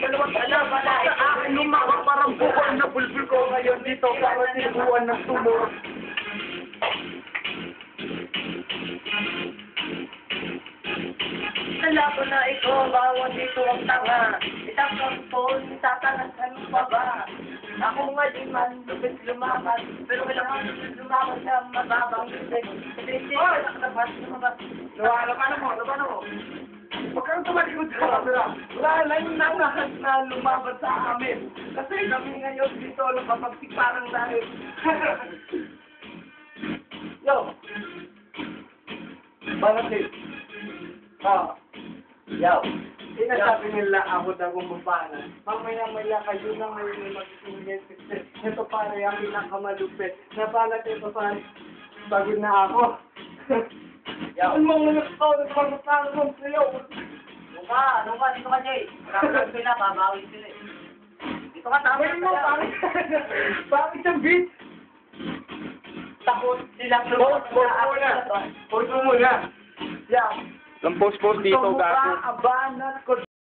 Dalawang alam, sa akin nung parang buwan na bulbul ko ngayon dito para sinubuan ng tumor. Kala ko na ikaw, bawang dito ang tanga. Itang kampon, tatanasan mo pa ba? Ako nga di man, lupit lumakas. Pero kailangan lumakas na mababang isip. Kasi hindi ka nakalabas, lumabas. Labanan mo. Huwag kang tumalikod sa camera. Wala na yung nangakas na lumabas sa amin. Kasi kami ngayon dito, napapagsiparang dahil. Yo! Bakit? Yo! Sinasabi nila ako daw kung paano. Mamaya-maya kayo na ngayon may mag-ingin. Ito pare, ang pinakamalupit. Nabalat ito pare. Pagod na ako. Yan mga nagtawag sa mga tanong sa'yo. Ano ka, dito ka, Jay. Marami sila, babawin sila eh. Dito ka, tama mo, bakit yung beat? Takot silang lumot. Pause mo muna. Yeah. Ang post dito, gago. Abanat ko